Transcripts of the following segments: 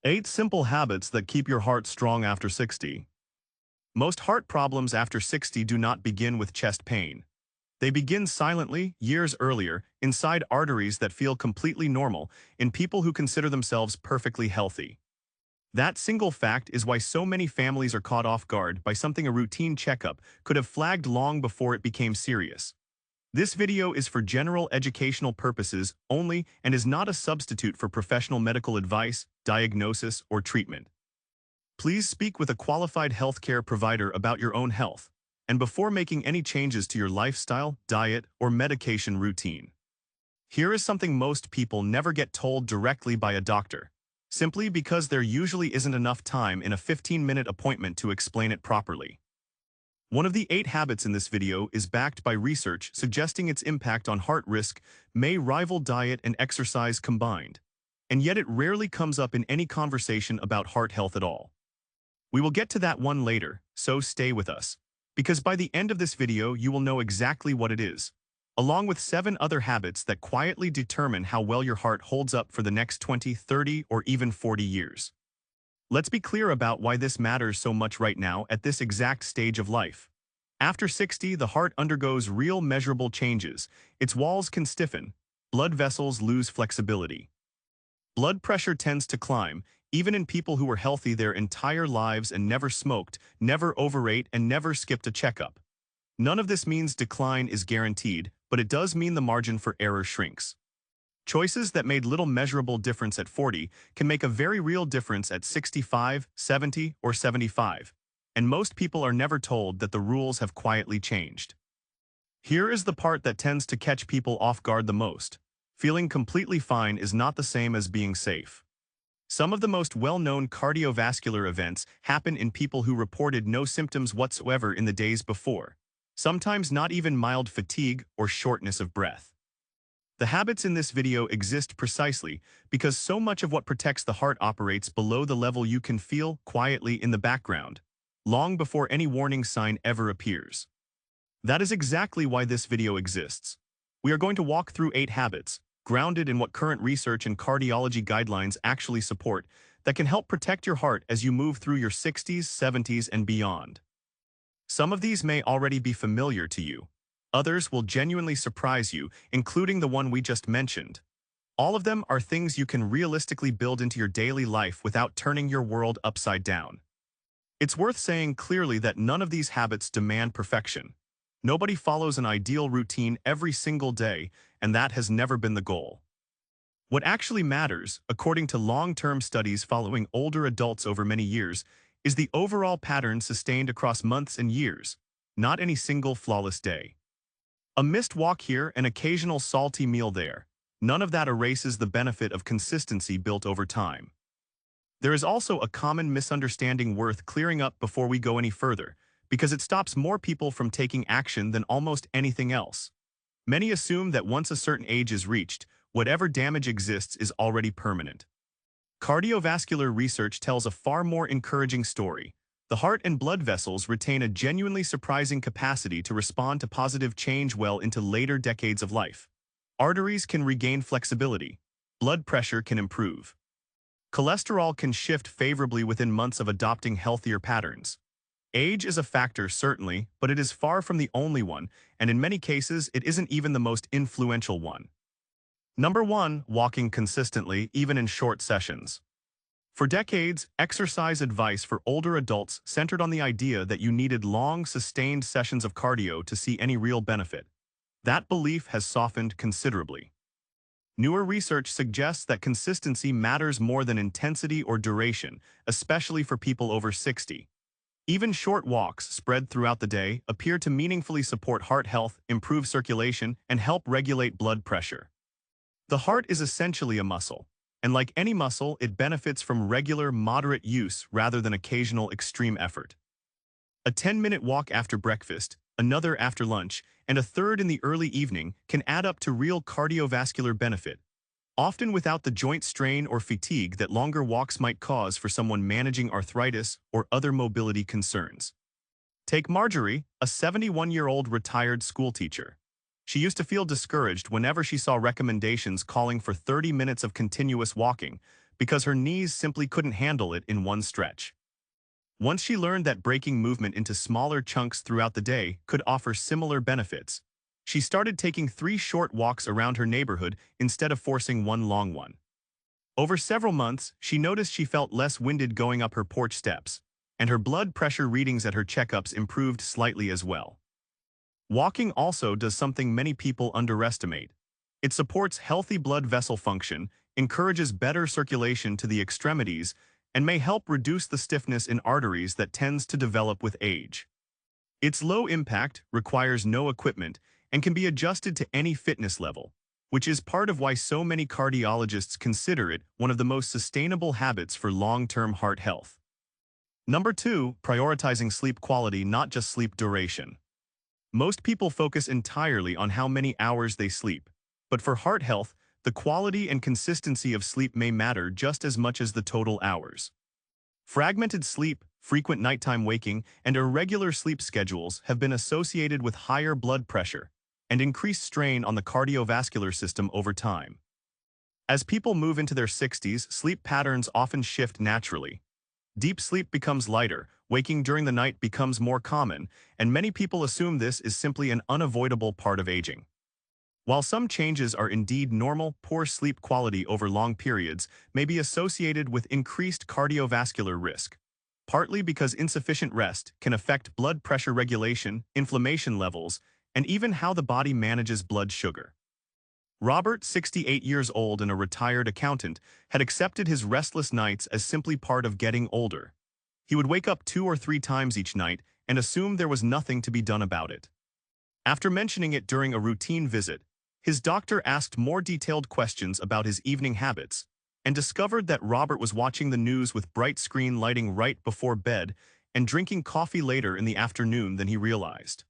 8 simple habits that keep your heart strong after 60. Most heart problems after 60 do not begin with chest pain. They begin silently, years earlier, inside arteries that feel completely normal in people who consider themselves perfectly healthy. That single fact is why so many families are caught off guard by something a routine checkup could have flagged long before it became serious. This video is for general educational purposes only and is not a substitute for professional medical advice, diagnosis, or treatment. Please speak with a qualified healthcare provider about your own health, and before making any changes to your lifestyle, diet, or medication routine. Here is something most people never get told directly by a doctor, simply because there usually isn't enough time in a 15-minute appointment to explain it properly. One of the 8 habits in this video is backed by research suggesting its impact on heart risk may rival diet and exercise combined, and yet it rarely comes up in any conversation about heart health at all. We will get to that one later, so stay with us, because by the end of this video you will know exactly what it is, along with 7 other habits that quietly determine how well your heart holds up for the next 20, 30, or even 40 years. Let's be clear about why this matters so much right now at this exact stage of life. After 60, the heart undergoes real measurable changes. Its walls can stiffen, blood vessels lose flexibility. Blood pressure tends to climb, even in people who were healthy their entire lives and never smoked, never overate, and never skipped a checkup. None of this means decline is guaranteed, but it does mean the margin for error shrinks. Choices that made little measurable difference at 40 can make a very real difference at 65, 70, or 75, and most people are never told that the rules have quietly changed. Here is the part that tends to catch people off guard the most. Feeling completely fine is not the same as being safe. Some of the most well-known cardiovascular events happen in people who reported no symptoms whatsoever in the days before, sometimes not even mild fatigue or shortness of breath. The habits in this video exist precisely because so much of what protects the heart operates below the level you can feel quietly in the background, long before any warning sign ever appears. That is exactly why this video exists. We are going to walk through 8 habits, grounded in what current research and cardiology guidelines actually support, that can help protect your heart as you move through your 60s, 70s, and beyond. Some of these may already be familiar to you. Others will genuinely surprise you, including the one we just mentioned. All of them are things you can realistically build into your daily life without turning your world upside down. It's worth saying clearly that none of these habits demand perfection. Nobody follows an ideal routine every single day, and that has never been the goal. What actually matters, according to long-term studies following older adults over many years, is the overall pattern sustained across months and years, not any single flawless day. A missed walk here, an occasional salty meal there. None of that erases the benefit of consistency built over time. There is also a common misunderstanding worth clearing up before we go any further, because it stops more people from taking action than almost anything else. Many assume that once a certain age is reached, whatever damage exists is already permanent. Cardiovascular research tells a far more encouraging story. The heart and blood vessels retain a genuinely surprising capacity to respond to positive change well into later decades of life. Arteries can regain flexibility. Blood pressure can improve. Cholesterol can shift favorably within months of adopting healthier patterns. Age is a factor, certainly, but it is far from the only one, and in many cases, it isn't even the most influential one. Number 1, walking consistently, even in short sessions. For decades, exercise advice for older adults centered on the idea that you needed long, sustained sessions of cardio to see any real benefit. That belief has softened considerably. Newer research suggests that consistency matters more than intensity or duration, especially for people over 60. Even short walks spread throughout the day appear to meaningfully support heart health, improve circulation, and help regulate blood pressure. The heart is essentially a muscle, and like any muscle, it benefits from regular, moderate use rather than occasional extreme effort. A 10-minute walk after breakfast, another after lunch, and a third in the early evening can add up to real cardiovascular benefit, often without the joint strain or fatigue that longer walks might cause for someone managing arthritis or other mobility concerns. Take Marjorie, a 71-year-old retired schoolteacher. She used to feel discouraged whenever she saw recommendations calling for 30 minutes of continuous walking, because her knees simply couldn't handle it in one stretch. Once she learned that breaking movement into smaller chunks throughout the day could offer similar benefits, she started taking 3 short walks around her neighborhood instead of forcing one long one. Over several months, she noticed she felt less winded going up her porch steps, and her blood pressure readings at her checkups improved slightly as well. Walking also does something many people underestimate. It supports healthy blood vessel function, encourages better circulation to the extremities, and may help reduce the stiffness in arteries that tends to develop with age. Its low impact, requires no equipment, and can be adjusted to any fitness level, which is part of why so many cardiologists consider it one of the most sustainable habits for long-term heart health. Number 2, prioritizing sleep quality, not just sleep duration. Most people focus entirely on how many hours they sleep, but for heart health, the quality and consistency of sleep may matter just as much as the total hours. Fragmented sleep, frequent nighttime waking, and irregular sleep schedules have been associated with higher blood pressure and increased strain on the cardiovascular system over time. As people move into their 60s, sleep patterns often shift naturally. Deep sleep becomes lighter, waking during the night becomes more common, and many people assume this is simply an unavoidable part of aging. While some changes are indeed normal, poor sleep quality over long periods may be associated with increased cardiovascular risk, partly because insufficient rest can affect blood pressure regulation, inflammation levels, and even how the body manages blood sugar. Robert, 68 years old and a retired accountant, had accepted his restless nights as simply part of getting older. He would wake up 2 or 3 times each night and assume there was nothing to be done about it. After mentioning it during a routine visit, his doctor asked more detailed questions about his evening habits and discovered that Robert was watching the news with bright screen lighting right before bed and drinking coffee later in the afternoon than he realized.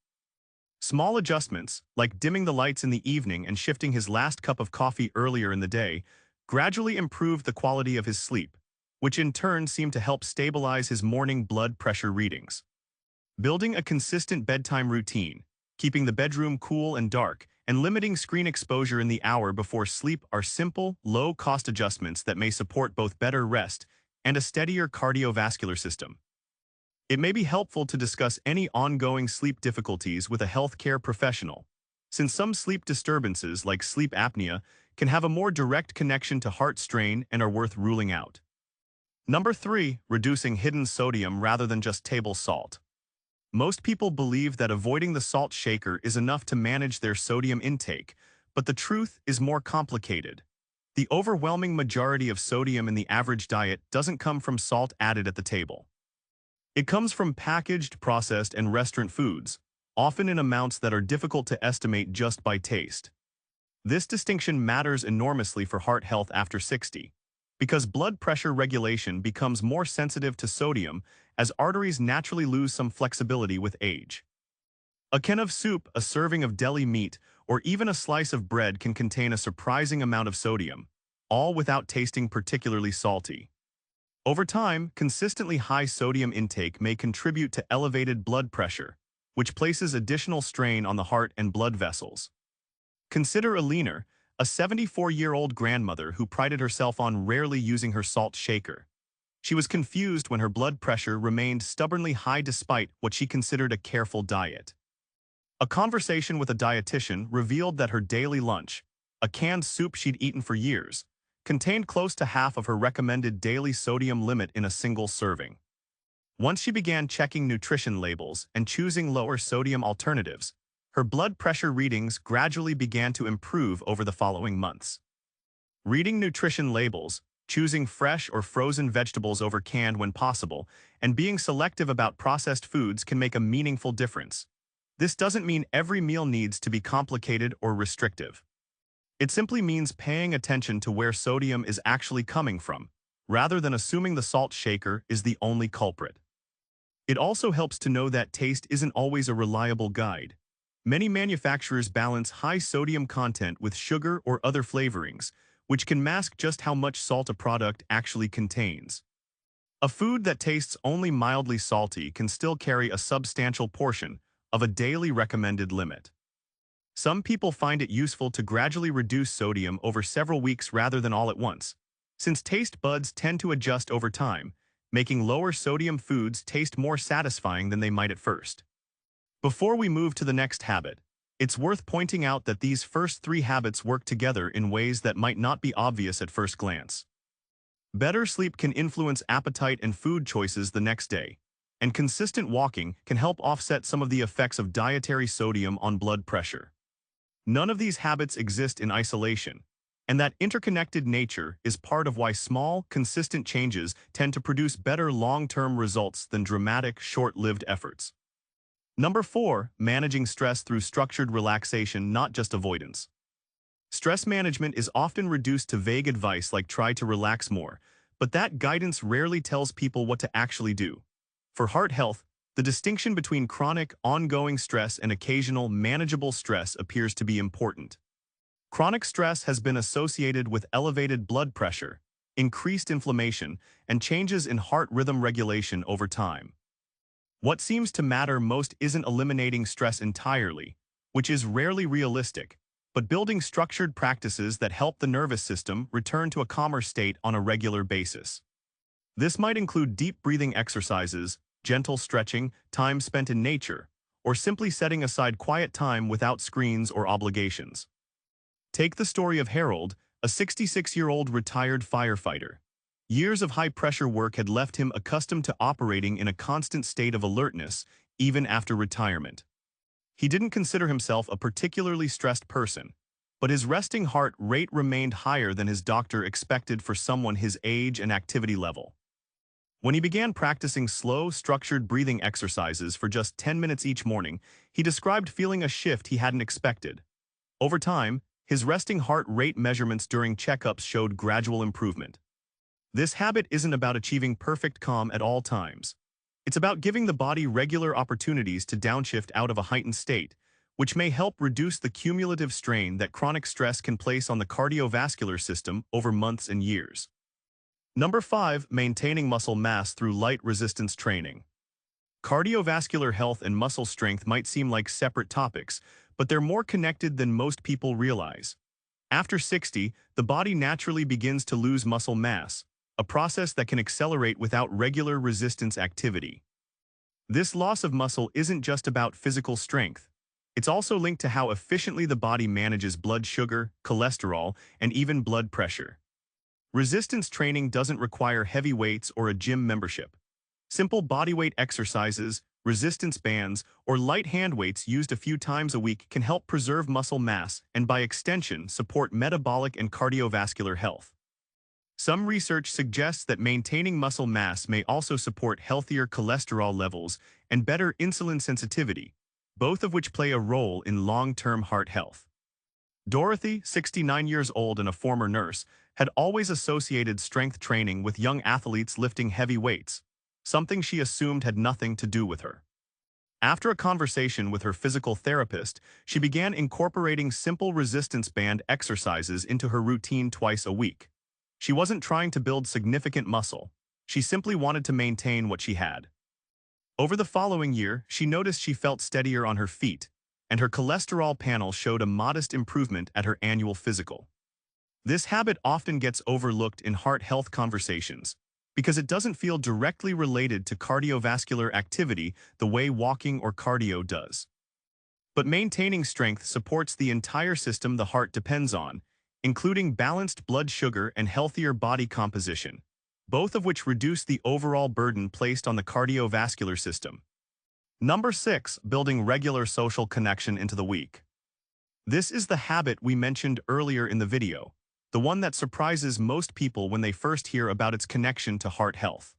Small adjustments, like dimming the lights in the evening and shifting his last cup of coffee earlier in the day, gradually improved the quality of his sleep, which in turn seemed to help stabilize his morning blood pressure readings. Building a consistent bedtime routine, keeping the bedroom cool and dark, and limiting screen exposure in the hour before sleep are simple, low-cost adjustments that may support both better rest and a steadier cardiovascular system. It may be helpful to discuss any ongoing sleep difficulties with a healthcare professional, since some sleep disturbances like sleep apnea can have a more direct connection to heart strain and are worth ruling out. Number 3, reducing hidden sodium rather than just table salt. Most people believe that avoiding the salt shaker is enough to manage their sodium intake, but the truth is more complicated. The overwhelming majority of sodium in the average diet doesn't come from salt added at the table. It comes from packaged, processed, and restaurant foods, often in amounts that are difficult to estimate just by taste. This distinction matters enormously for heart health after 60, because blood pressure regulation becomes more sensitive to sodium as arteries naturally lose some flexibility with age. A can of soup, a serving of deli meat, or even a slice of bread can contain a surprising amount of sodium, all without tasting particularly salty. Over time, consistently high sodium intake may contribute to elevated blood pressure, which places additional strain on the heart and blood vessels. Consider Alina, a 74-year-old grandmother who prided herself on rarely using her salt shaker. She was confused when her blood pressure remained stubbornly high despite what she considered a careful diet. A conversation with a dietitian revealed that her daily lunch, a canned soup she'd eaten for years, contained close to half of her recommended daily sodium limit in a single serving. Once she began checking nutrition labels and choosing lower sodium alternatives, her blood pressure readings gradually began to improve over the following months. Reading nutrition labels, choosing fresh or frozen vegetables over canned when possible, and being selective about processed foods can make a meaningful difference. This doesn't mean every meal needs to be complicated or restrictive. It simply means paying attention to where sodium is actually coming from, rather than assuming the salt shaker is the only culprit. It also helps to know that taste isn't always a reliable guide. Many manufacturers balance high sodium content with sugar or other flavorings, which can mask just how much salt a product actually contains. A food that tastes only mildly salty can still carry a substantial portion of a daily recommended limit. Some people find it useful to gradually reduce sodium over several weeks rather than all at once, since taste buds tend to adjust over time, making lower sodium foods taste more satisfying than they might at first. Before we move to the next habit, it's worth pointing out that these first three habits work together in ways that might not be obvious at first glance. Better sleep can influence appetite and food choices the next day, and consistent walking can help offset some of the effects of dietary sodium on blood pressure. None of these habits exist in isolation, and that interconnected nature is part of why small, consistent changes tend to produce better long-term results than dramatic, short-lived efforts. Number 4, managing stress through structured relaxation, not just avoidance. Stress management is often reduced to vague advice like try to relax more, but that guidance rarely tells people what to actually do. For heart health, the distinction between chronic, ongoing stress and occasional, manageable stress appears to be important. Chronic stress has been associated with elevated blood pressure, increased inflammation, and changes in heart rhythm regulation over time. What seems to matter most isn't eliminating stress entirely, which is rarely realistic, but building structured practices that help the nervous system return to a calmer state on a regular basis. This might include deep breathing exercises, gentle stretching, time spent in nature, or simply setting aside quiet time without screens or obligations. Take the story of Harold, a 66-year-old retired firefighter. Years of high-pressure work had left him accustomed to operating in a constant state of alertness, even after retirement. He didn't consider himself a particularly stressed person, but his resting heart rate remained higher than his doctor expected for someone his age and activity level. When he began practicing slow, structured breathing exercises for just 10 minutes each morning, he described feeling a shift he hadn't expected. Over time, his resting heart rate measurements during checkups showed gradual improvement. This habit isn't about achieving perfect calm at all times. It's about giving the body regular opportunities to downshift out of a heightened state, which may help reduce the cumulative strain that chronic stress can place on the cardiovascular system over months and years. Number 5, maintaining muscle mass through light resistance training. Cardiovascular health and muscle strength might seem like separate topics, but they're more connected than most people realize. After 60, the body naturally begins to lose muscle mass, a process that can accelerate without regular resistance activity. This loss of muscle isn't just about physical strength. It's also linked to how efficiently the body manages blood sugar, cholesterol, and even blood pressure. Resistance training doesn't require heavy weights or a gym membership. Simple bodyweight exercises, resistance bands, or light hand weights used a few times a week can help preserve muscle mass and, by extension, support metabolic and cardiovascular health. Some research suggests that maintaining muscle mass may also support healthier cholesterol levels and better insulin sensitivity, both of which play a role in long-term heart health. Dorothy, 69 years old and a former nurse, had always associated strength training with young athletes lifting heavy weights, something she assumed had nothing to do with her. After a conversation with her physical therapist, she began incorporating simple resistance band exercises into her routine twice a week. She wasn't trying to build significant muscle. She simply wanted to maintain what she had. Over the following year, she noticed she felt steadier on her feet, and her cholesterol panel showed a modest improvement at her annual physical. This habit often gets overlooked in heart health conversations because it doesn't feel directly related to cardiovascular activity the way walking or cardio does. But maintaining strength supports the entire system the heart depends on, including balanced blood sugar and healthier body composition, both of which reduce the overall burden placed on the cardiovascular system. Number 6, building regular social connection into the week. This is the habit we mentioned earlier in the video, the one that surprises most people when they first hear about its connection to heart health.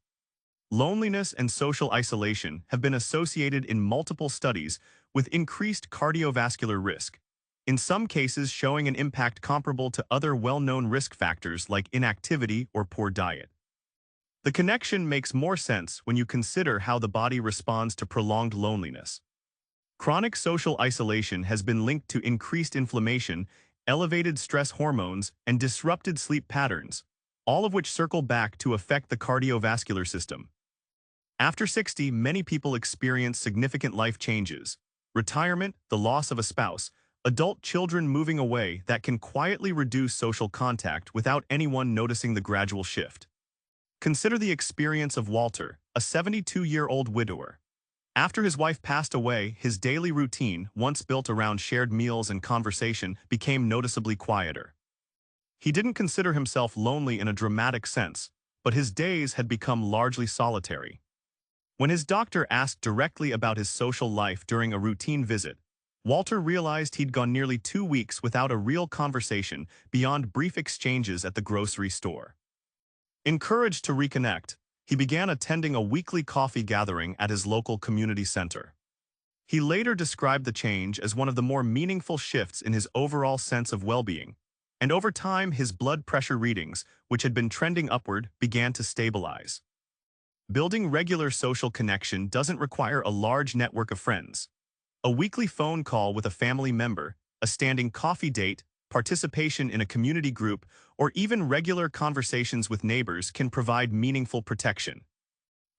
Loneliness and social isolation have been associated in multiple studies with increased cardiovascular risk, in some cases showing an impact comparable to other well-known risk factors like inactivity or poor diet. The connection makes more sense when you consider how the body responds to prolonged loneliness. Chronic social isolation has been linked to increased inflammation, elevated stress hormones, and disrupted sleep patterns, all of which circle back to affect the cardiovascular system. After 60, many people experience significant life changes: retirement, the loss of a spouse, adult children moving away that can quietly reduce social contact without anyone noticing the gradual shift. Consider the experience of Walter, a 72-year-old widower. After his wife passed away, his daily routine, once built around shared meals and conversation, became noticeably quieter. He didn't consider himself lonely in a dramatic sense, but his days had become largely solitary. When his doctor asked directly about his social life during a routine visit, Walter realized he'd gone nearly 2 weeks without a real conversation beyond brief exchanges at the grocery store. Encouraged to reconnect, he began attending a weekly coffee gathering at his local community center. He later described the change as one of the more meaningful shifts in his overall sense of well-being, and over time his blood pressure readings, which had been trending upward, began to stabilize. Building regular social connection doesn't require a large network of friends. A weekly phone call with a family member, a standing coffee date, participation in a community group, or even regular conversations with neighbors can provide meaningful protection.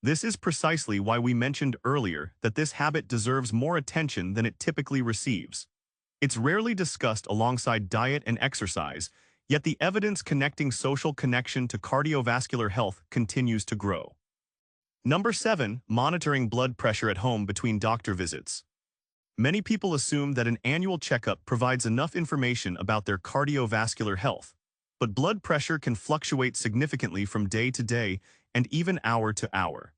This is precisely why we mentioned earlier that this habit deserves more attention than it typically receives. It's rarely discussed alongside diet and exercise, yet the evidence connecting social connection to cardiovascular health continues to grow. Number 7. Monitoring blood pressure at home between doctor visits. Many people assume that an annual checkup provides enough information about their cardiovascular health, but blood pressure can fluctuate significantly from day to day and even hour to hour.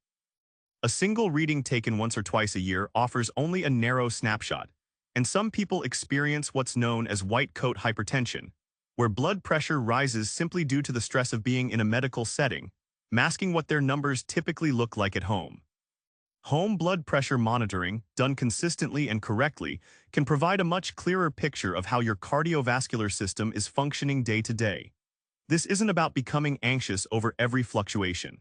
A single reading taken once or twice a year offers only a narrow snapshot, and some people experience what's known as white coat hypertension, where blood pressure rises simply due to the stress of being in a medical setting, masking what their numbers typically look like at home. Home blood pressure monitoring, done consistently and correctly, can provide a much clearer picture of how your cardiovascular system is functioning day to day. This isn't about becoming anxious over every fluctuation.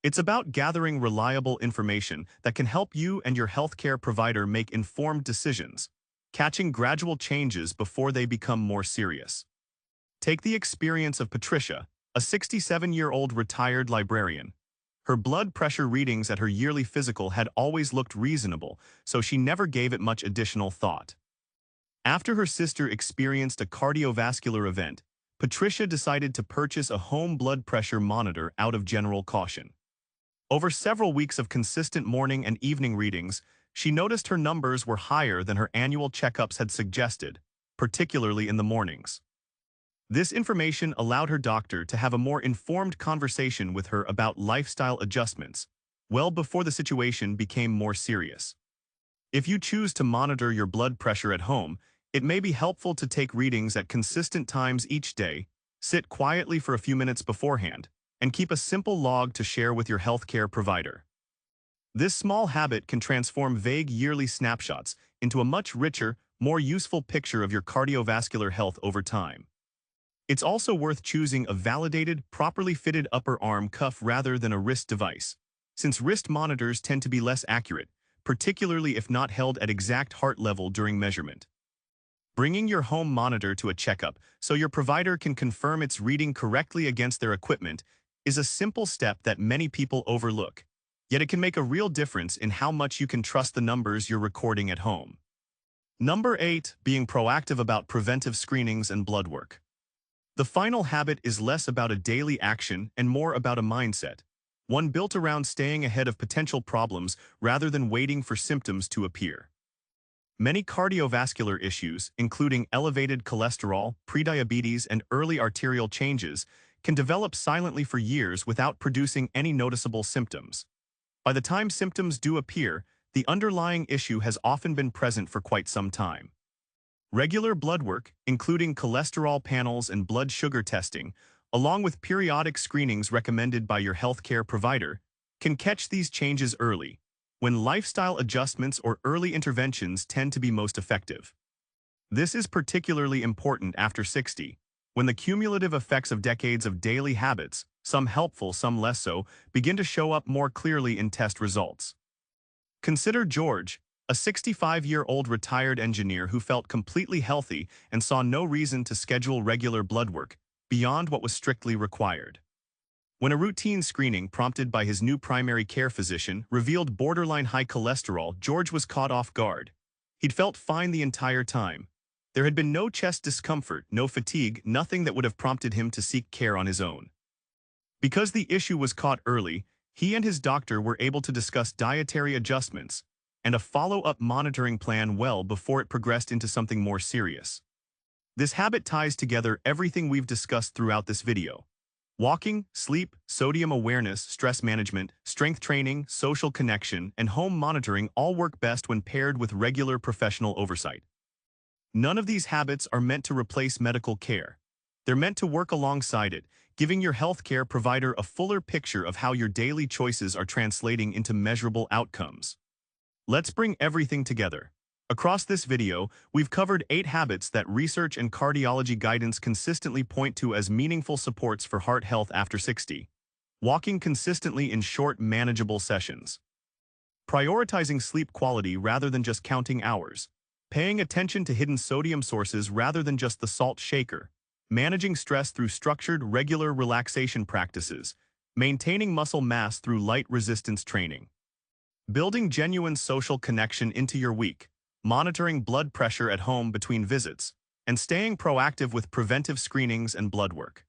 It's about gathering reliable information that can help you and your healthcare provider make informed decisions, catching gradual changes before they become more serious. Take the experience of Patricia, a 67-year-old retired librarian. Her blood pressure readings at her yearly physical had always looked reasonable, so she never gave it much additional thought. After her sister experienced a cardiovascular event, Patricia decided to purchase a home blood pressure monitor out of general caution. Over several weeks of consistent morning and evening readings, she noticed her numbers were higher than her annual checkups had suggested, particularly in the mornings. This information allowed her doctor to have a more informed conversation with her about lifestyle adjustments, well before the situation became more serious. If you choose to monitor your blood pressure at home, it may be helpful to take readings at consistent times each day, sit quietly for a few minutes beforehand, and keep a simple log to share with your healthcare provider. This small habit can transform vague yearly snapshots into a much richer, more useful picture of your cardiovascular health over time. It's also worth choosing a validated, properly fitted upper arm cuff rather than a wrist device, since wrist monitors tend to be less accurate, particularly if not held at exact heart level during measurement. Bringing your home monitor to a checkup so your provider can confirm its reading correctly against their equipment is a simple step that many people overlook, yet it can make a real difference in how much you can trust the numbers you're recording at home. Number 8. Being proactive about preventive screenings and blood work. The final habit is less about a daily action and more about a mindset, one built around staying ahead of potential problems rather than waiting for symptoms to appear. Many cardiovascular issues, including elevated cholesterol, prediabetes, and early arterial changes, can develop silently for years without producing any noticeable symptoms. By the time symptoms do appear, the underlying issue has often been present for quite some time. Regular blood work, including cholesterol panels and blood sugar testing, along with periodic screenings recommended by your healthcare provider, can catch these changes early, when lifestyle adjustments or early interventions tend to be most effective. This is particularly important after 60, when the cumulative effects of decades of daily habits, some helpful, some less so, begin to show up more clearly in test results. Consider George, a 65-year-old retired engineer who felt completely healthy and saw no reason to schedule regular blood work beyond what was strictly required. When a routine screening prompted by his new primary care physician revealed borderline high cholesterol, George was caught off guard. He'd felt fine the entire time, There had been no chest discomfort, no fatigue, nothing that would have prompted him to seek care on his own. Because the issue was caught early, he and his doctor were able to discuss dietary adjustments and a follow-up monitoring plan well before it progressed into something more serious. This habit ties together everything we've discussed throughout this video. Walking, sleep, sodium awareness, stress management, strength training, social connection, and home monitoring all work best when paired with regular professional oversight. None of these habits are meant to replace medical care. They're meant to work alongside it, giving your healthcare provider a fuller picture of how your daily choices are translating into measurable outcomes. Let's bring everything together. Across this video, we've covered 8 habits that research and cardiology guidance consistently point to as meaningful supports for heart health after 60. Walking consistently in short, manageable sessions. Prioritizing sleep quality rather than just counting hours. Paying attention to hidden sodium sources rather than just the salt shaker. Managing stress through structured, regular relaxation practices. Maintaining muscle mass through light resistance training. Building genuine social connection into your week. Monitoring blood pressure at home between visits, and staying proactive with preventive screenings and blood work.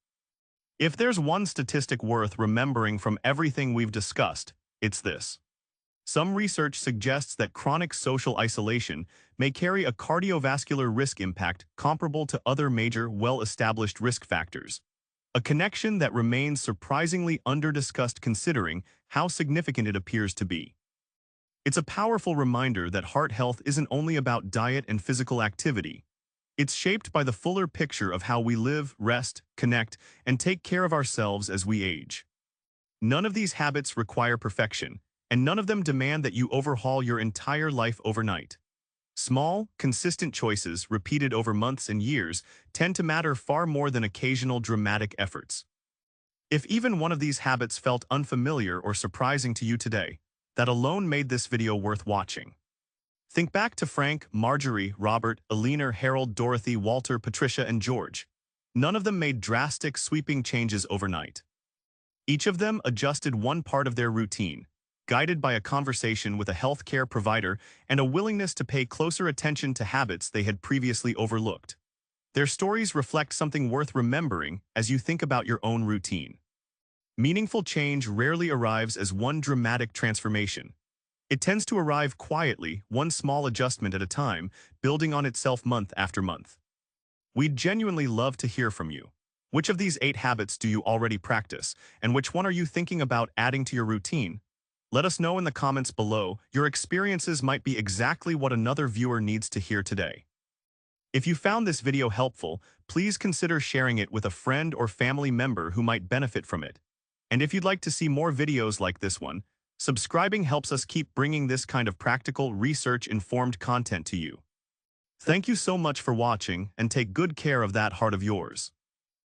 If there's one statistic worth remembering from everything we've discussed, it's this. Some research suggests that chronic social isolation may carry a cardiovascular risk impact comparable to other major, well-established risk factors. A connection that remains surprisingly under-discussed considering how significant it appears to be. It's a powerful reminder that heart health isn't only about diet and physical activity. It's shaped by the fuller picture of how we live, rest, connect, and take care of ourselves as we age. None of these habits require perfection, and none of them demand that you overhaul your entire life overnight. Small, consistent choices, repeated over months and years, tend to matter far more than occasional dramatic efforts. If even one of these habits felt unfamiliar or surprising to you today, that alone made this video worth watching. Think back to Frank, Marjorie, Robert, Alina, Harold, Dorothy, Walter, Patricia, and George. None of them made drastic, sweeping changes overnight. Each of them adjusted one part of their routine, guided by a conversation with a healthcare provider and a willingness to pay closer attention to habits they had previously overlooked. Their stories reflect something worth remembering as you think about your own routine. Meaningful change rarely arrives as one dramatic transformation. It tends to arrive quietly, one small adjustment at a time, building on itself month after month. We'd genuinely love to hear from you. Which of these 8 habits do you already practice, and which one are you thinking about adding to your routine? Let us know in the comments below. Your experiences might be exactly what another viewer needs to hear today. If you found this video helpful, please consider sharing it with a friend or family member who might benefit from it. And if you'd like to see more videos like this one, subscribing helps us keep bringing this kind of practical, research-informed content to you. Thank you so much for watching, and take good care of that heart of yours.